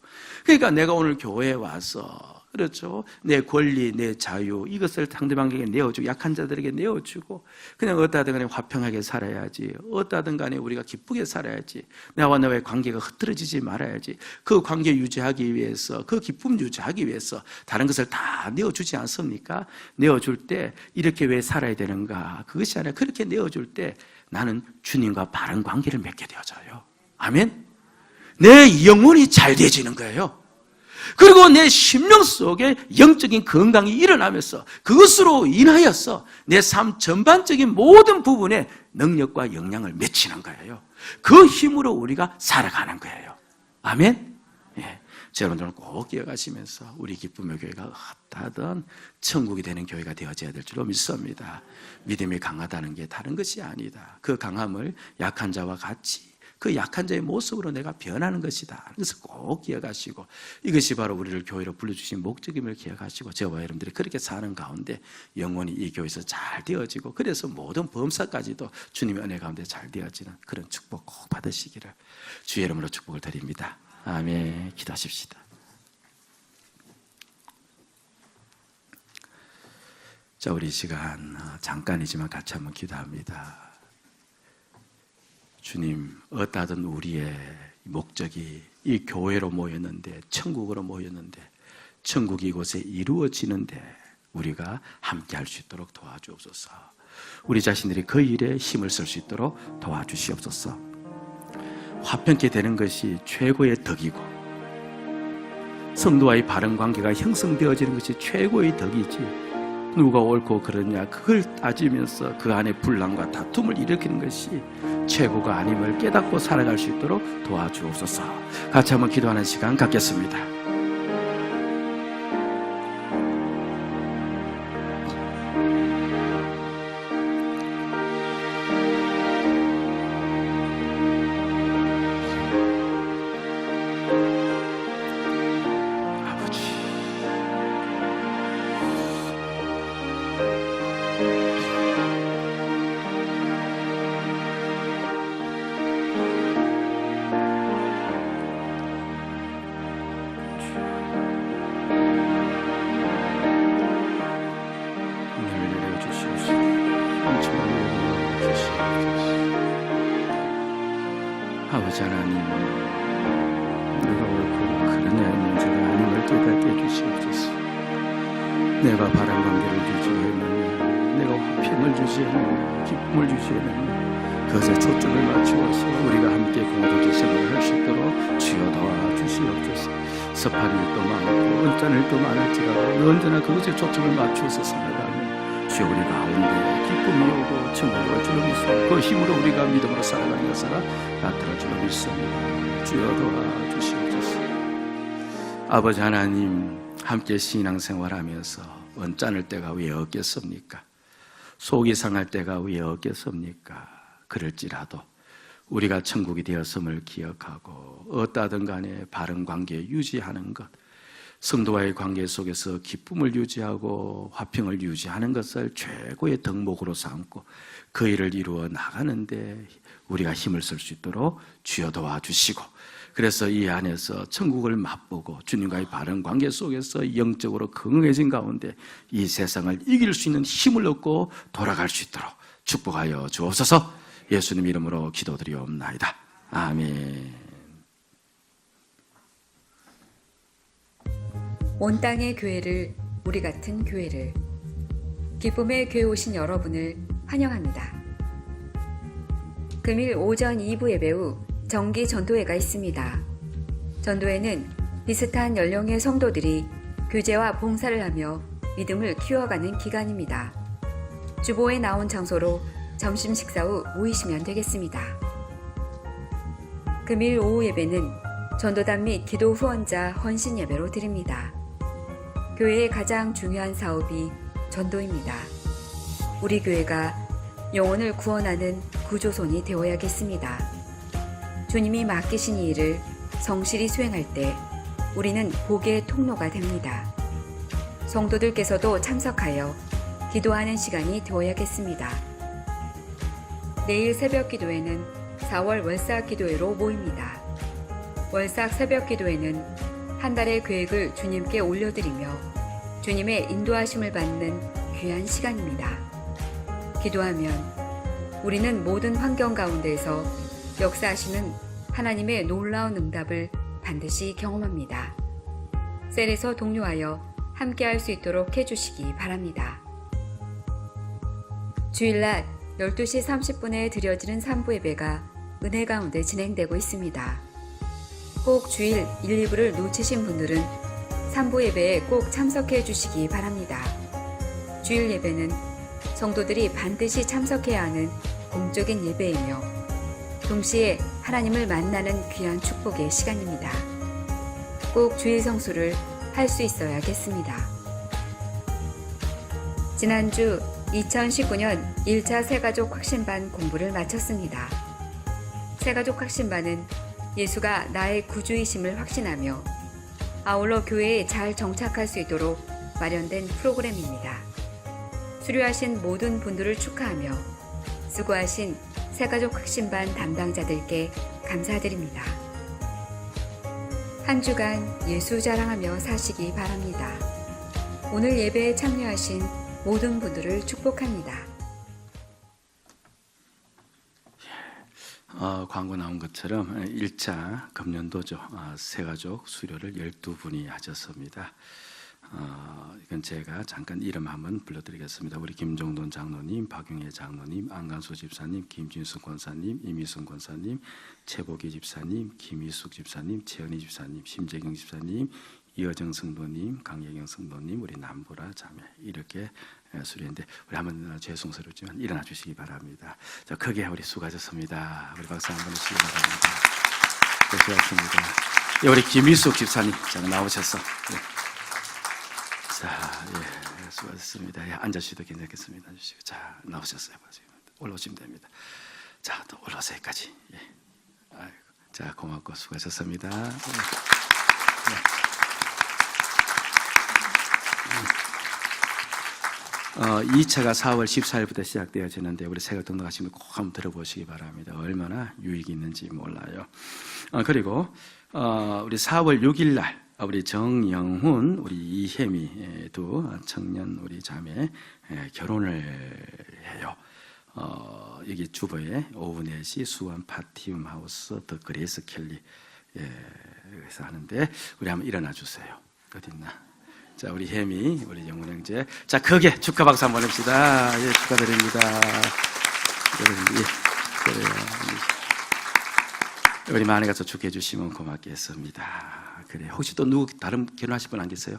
그러니까 내가 오늘 교회에 와서 그렇죠. 내 권리, 내 자유 이것을 상대방에게 내어주고 약한 자들에게 내어주고 그냥 어떠하든 간에 화평하게 살아야지, 어떠하든 간에 우리가 기쁘게 살아야지, 나와 너의 관계가 흐트러지지 말아야지, 그 관계 유지하기 위해서, 그 기쁨 유지하기 위해서 다른 것을 다 내어주지 않습니까? 내어줄 때 이렇게 왜 살아야 되는가? 그것이 아니라 그렇게 내어줄 때 나는 주님과 바른 관계를 맺게 되어져요. 아멘? 내 영혼이 잘 되어지는 거예요. 그리고 내 심령 속에 영적인 건강이 일어나면서 그것으로 인하여서 내 삶 전반적인 모든 부분에 능력과 영향을 맺히는 거예요. 그 힘으로 우리가 살아가는 거예요. 아멘? 예. 여러분들은 꼭 기억하시면서 우리 기쁨의 교회가 어떠하든 천국이 되는 교회가 되어져야 될 줄로 믿습니다. 믿음이 강하다는 게 다른 것이 아니다. 그 강함을 약한 자와 같이 그 약한 자의 모습으로 내가 변하는 것이다. 그래서 꼭 기억하시고 이것이 바로 우리를 교회로 불러주신 목적임을 기억하시고 저와 여러분들이 그렇게 사는 가운데 영혼이 이 교회에서 잘 되어지고 그래서 모든 범사까지도 주님의 은혜 가운데 잘 되어지는 그런 축복 꼭 받으시기를 주의 이름으로 축복을 드립니다. 아멘. 기도하십시다. 자, 우리 이 시간 잠깐이지만 같이 한번 기도합니다. 주님, 어떠하든 우리의 목적이 이 교회로 모였는데, 천국으로 모였는데, 천국이 이곳에 이루어지는데 우리가 함께 할 수 있도록 도와주옵소서. 우리 자신들이 그 일에 힘을 쓸 수 있도록 도와주시옵소서. 화평케 되는 것이 최고의 덕이고 성도와의 바른 관계가 형성되어지는 것이 최고의 덕이지, 누가 옳고 그러냐 그걸 따지면서 그 안에 분란과 다툼을 일으키는 것이 최고가 아님을 깨닫고 살아갈 수 있도록 도와주옵소서. 같이 한번 기도하는 시간 갖겠습니다. 아버지 하나님, 내가 옳고 그러냐의 문제가 아님을 깨닫게 해주시옵소서. 내가 바른 관계를 유지하느냐, 내가 화평을 유지하느냐, 기쁨을 유지하느냐, 그것에 초점을 맞추어서 우리가 함께 공동체 생활을 할 수 있도록 주여 도와주시옵소서. 섭한 일도 많고 언짢은 일도 많을지라도 언제나 그것에 초점을 맞추어서 살아가며 주여 우리 가운데 기쁨이 오고 천국을 주로 믿습니다. 그 힘으로 우리가 믿음으로 살아가는 것을 나타날 줄로 믿습니다. 주여 도와주시옵소서. 아버지 하나님, 함께 신앙생활하면서 언짢을 때가 왜 없겠습니까? 속이 상할 때가 왜 없겠습니까? 그럴지라도 우리가 천국이 되었음을 기억하고 어떠하든 간에 바른 관계 유지하는 것, 성도와의 관계 속에서 기쁨을 유지하고 화평을 유지하는 것을 최고의 덕목으로 삼고 그 일을 이루어 나가는데 우리가 힘을 쓸 수 있도록 주여 도와주시고, 그래서 이 안에서 천국을 맛보고 주님과의 바른 관계 속에서 영적으로 건강해진 가운데 이 세상을 이길 수 있는 힘을 얻고 돌아갈 수 있도록 축복하여 주옵소서. 예수님 이름으로 기도드리옵나이다. 아멘. 온 땅의 교회를, 우리 같은 교회를, 기쁨의 교회 오신 여러분을 환영합니다. 금일 오전 2부 예배 후 정기 전도회가 있습니다. 전도회는 비슷한 연령의 성도들이 교제와 봉사를 하며 믿음을 키워가는 기간입니다. 주보에 나온 장소로 점심 식사 후 모이시면 되겠습니다. 금일 오후 예배는 전도단 및 기도 후원자 헌신 예배로 드립니다. 교회의 가장 중요한 사업이 전도입니다. 우리 교회가 영혼을 구원하는 구조선이 되어야겠습니다. 주님이 맡기신 이 일을 성실히 수행할 때 우리는 복의 통로가 됩니다. 성도들께서도 참석하여 기도하는 시간이 되어야겠습니다. 내일 새벽 기도회는 4월 월삭 기도회로 모입니다. 월삭 새벽 기도회는 한 달의 계획을 주님께 올려드리며 주님의 인도하심을 받는 귀한 시간입니다. 기도하면 우리는 모든 환경 가운데에서 역사하시는 하나님의 놀라운 응답을 반드시 경험합니다. 셀에서 동료하여 함께할 수 있도록 해주시기 바랍니다. 주일날 12시 30분에 드려지는 3부 예배가 은혜 가운데 진행되고 있습니다. 꼭 주일 1, 2부를 놓치신 분들은 3부 예배에 꼭 참석해 주시기 바랍니다. 주일 예배는 성도들이 반드시 참석해야 하는 공적인 예배이며 동시에 하나님을 만나는 귀한 축복의 시간입니다. 꼭 주일 성수를 할 수 있어야겠습니다. 지난주 2019년 1차 새가족 확신반 공부를 마쳤습니다. 새가족 확신반은 예수가 나의 구주이심을 확신하며 아울러 교회에 잘 정착할 수 있도록 마련된 프로그램입니다. 수료하신 모든 분들을 축하하며 수고하신 새가족 확신반 담당자들께 감사드립니다. 한 주간 예수 자랑하며 사시기 바랍니다. 오늘 예배에 참여하신 모든 분들을 축복합니다. 광고 나온 것처럼 1차 금년도죠. 새가족 수료를 12분이 하셨습니다. 이건 제가 잠깐 이름 한번 불러드리겠습니다. 우리 김종돈 장로님, 박용혜 장로님, 안간수 집사님, 김진숙 권사님, 이미순 권사님, 최복희 집사님, 김희숙 집사님, 최은희 집사님, 심재경 집사님, 이어정 성도님, 강예경 성도님, 우리 남보라 자매 이렇게 수료했는데 우리 한번 죄송스럽지만 일어나 주시기 바랍니다. 자, 크게 우리 수고하셨습니다. 우리 박수 한번 해주시기 바랍니다. 고생하셨습니다. 예, 우리 김희숙 집사님 자 나오셔서 자, 예, 수고하셨습니다. 예, 앉으셔도 괜찮겠습니다. 앉으시고 자 나오셨어요. 올라오시면 됩니다. 자, 또 올라오세요. 여기까지. 예. 아이고, 자, 고맙고 수고하셨습니다. 예. 2차가 4월 14일부터 시작되어지는데 우리 새가 등록하시면 꼭 한번 들어보시기 바랍니다. 얼마나 유익이 있는지 몰라요. 그리고 우리 4월 6일 날 우리 정영훈, 우리 이혜미 두 청년 우리 자매 결혼을 해요. 여기 주보에 오후 4시 수원 파티움 하우스 더 그레이스 켈리 여기서 하는데 우리 한번 일어나 주세요. 어디 있나? 자, 우리 혜미, 우리 영훈 형제. 자, 크게 축하 박수 한번 해봅시다. 예, 축하드립니다. 그래요. 우리 많이 가서 축하해 주시면 고맙겠습니다. 그래. 혹시 또 누구 다른 결혼하실 분 안 계세요?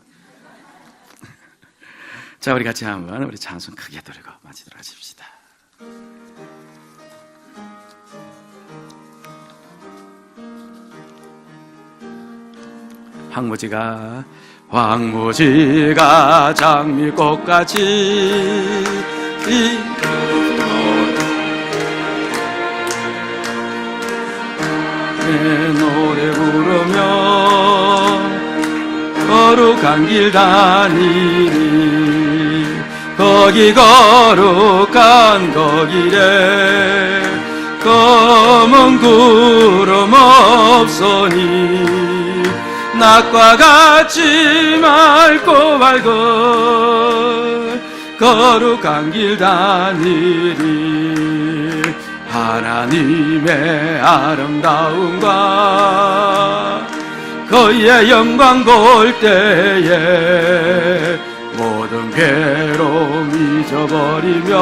자, 우리 같이 한번 우리 찬송 크게 드리고 마치도록 하십시다. 황무지가 장미꽃같이 내 노래 부르며 거룩한 길 다니니 거기 거룩한 거길에 검은 구름 없으니 낮과 같이 맑고 밝은 거룩한 길 다니리 하나님의 아름다움과 그의 영광 볼 때에 모든 괴로움 잊어버리며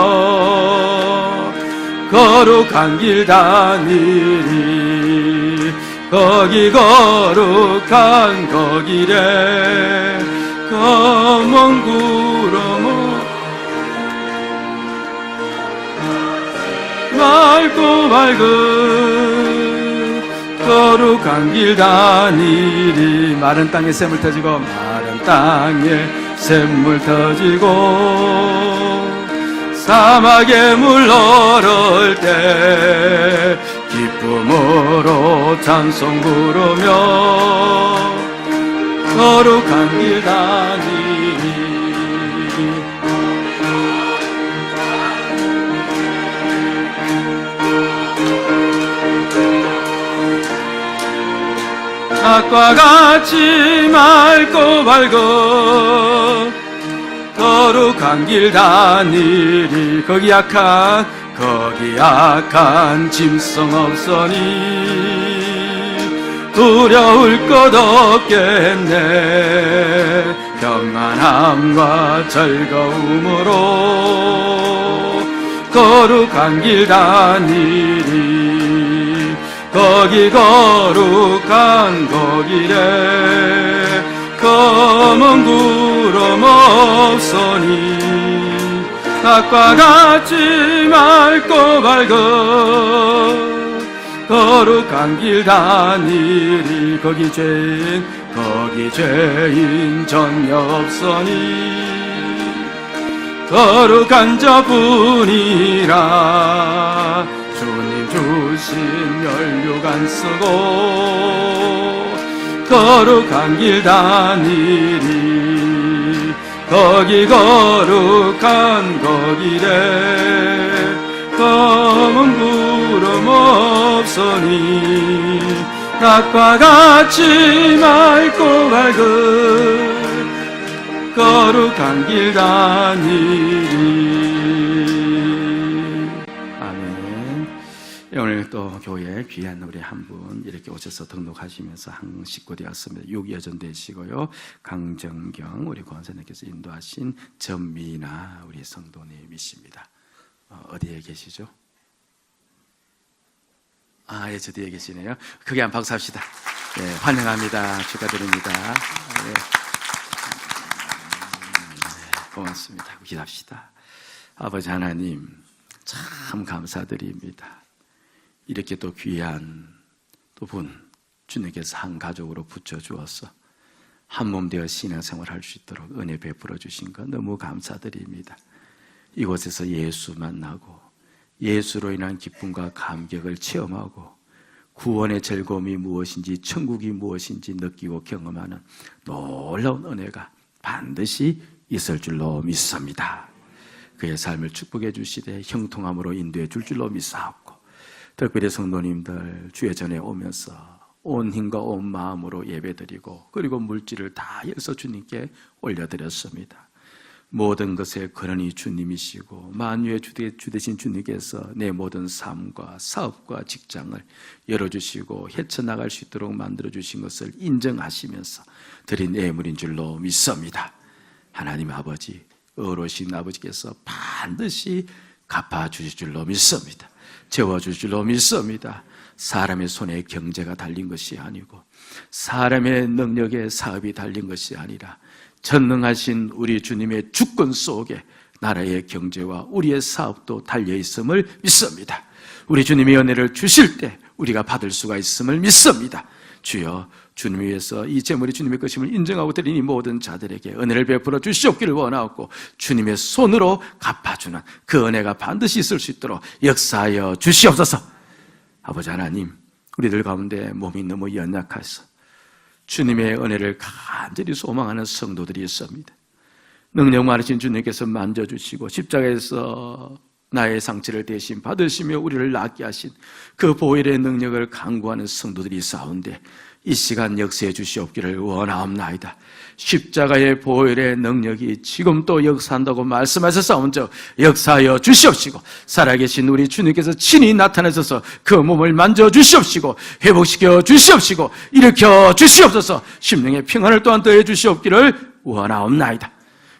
거룩한 길 다니리 거기 거룩한 거길에 검은 구름 맑고 밝은 거룩한 길 다니리 마른 땅에 샘물 터지고 마른 땅에 샘물 터지고 사막에 물 흐를 때 기쁨으로 찬송 부르며 거룩한 길 다니니 낮과 같이 맑고 밝은 거룩한 길 다니리 거기 약한 짐승 없으니 두려울 것 없겠네 평안함과 즐거움으로 거룩한 길 다니리 거기 거룩한 거길에 검은 구름 없으니 낮과 같이 맑고 밝은 거룩한 길 다니리 거기 죄인 전혀 없으니 거룩한 자뿐이라 주님 주신 혈육안 쓰고 거룩한 길 다니리 거기 거룩한 거길에 검은 구름 없으니 낮과 같이 맑고 밝은 거룩한 길 다니리 아멘. 오늘 또 교회에 귀한 우리 한 분 이렇게 오셔서 등록하시면서 한 식구 되었습니다. 6여전 되시고요. 강정경 우리 권사님께서 인도하신 전미나 우리 성도님이십니다. 어디에 계시죠? 예, 저 뒤에 계시네요. 크게 한 박수 합시다. 네, 환영합니다. 축하드립니다. 네. 고맙습니다. 기도합시다. 아버지 하나님, 참 감사드립니다. 이렇게 또 귀한 또 분, 주님께서 한 가족으로 붙여주어서 한 몸 되어 신앙생활 할 수 있도록 은혜 베풀어 주신 것 너무 감사드립니다. 이곳에서 예수 만나고 예수로 인한 기쁨과 감격을 체험하고 구원의 즐거움이 무엇인지 천국이 무엇인지 느끼고 경험하는 놀라운 은혜가 반드시 있을 줄로 믿습니다. 그의 삶을 축복해 주시되 형통함으로 인도해 줄 줄로 믿사옵고 특별히 성도님들 주의 전에 오면서 온 힘과 온 마음으로 예배드리고 그리고 물질을 다 해서 주님께 올려드렸습니다. 모든 것의 근원이 주님이시고 만유의 주 되신 주님께서 내 모든 삶과 사업과 직장을 열어주시고 헤쳐나갈 수 있도록 만들어주신 것을 인정하시면서 드린 예물인 줄로 믿습니다. 하나님 아버지, 의로우신 아버지께서 반드시 갚아주실 줄로 믿습니다. 채워주실 줄로 믿습니다. 사람의 손에 경제가 달린 것이 아니고 사람의 능력에 사업이 달린 것이 아니라 전능하신 우리 주님의 주권 속에 나라의 경제와 우리의 사업도 달려있음을 믿습니다. 우리 주님이 은혜를 주실 때 우리가 받을 수가 있음을 믿습니다. 주여, 주님 위해서 이 재물이 주님의 것임을 인정하고 드린 이 모든 자들에게 은혜를 베풀어 주시옵기를 원하옵고 주님의 손으로 갚아주는 그 은혜가 반드시 있을 수 있도록 역사하여 주시옵소서. 아버지 하나님, 우리들 가운데 몸이 너무 연약해서 주님의 은혜를 간절히 소망하는 성도들이 있습니다. 능력 많으신 주님께서 만져주시고 십자가에서 나의 상처를 대신 받으시며 우리를 낫게 하신 그 보혈의 능력을 간구하는 성도들이 있사온데 이 시간 역사해 주시옵기를 원하옵나이다. 십자가의 보혈의 능력이 지금 또 역사한다고 말씀하셨사온즉 역사하여 주시옵시고 살아계신 우리 주님께서 친히 나타나셔서 그 몸을 만져주시옵시고 회복시켜 주시옵시고 일으켜 주시옵소서. 심령의 평안을 또한 더해 주시옵기를 원하옵나이다.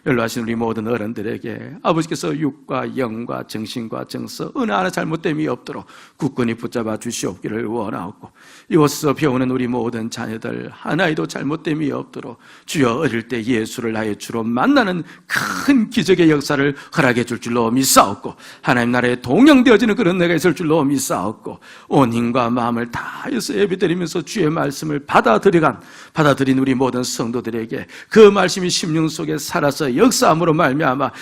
연로하신 우리 모든 어른들에게 아버지께서 육과 영과 정신과 정서 어느 하나 잘못됨이 없도록 굳건히 붙잡아 주시옵기를 원하옵고 이곳에서 배우는 우리 모든 자녀들 하나에도 잘못됨이 없도록 주여 어릴 때 예수를 나의 주로 만나는 큰 기적의 역사를 허락해 줄 줄로 믿사옵고 하나님 나라에 동영되어지는 그런 내가 있을 줄로 믿사옵고 온 힘과 마음을 다해서 예배드리면서 주의 말씀을 받아들인 우리 모든 성도들에게 그 말씀이 심령 속에 살아서 역사함으로 말미암아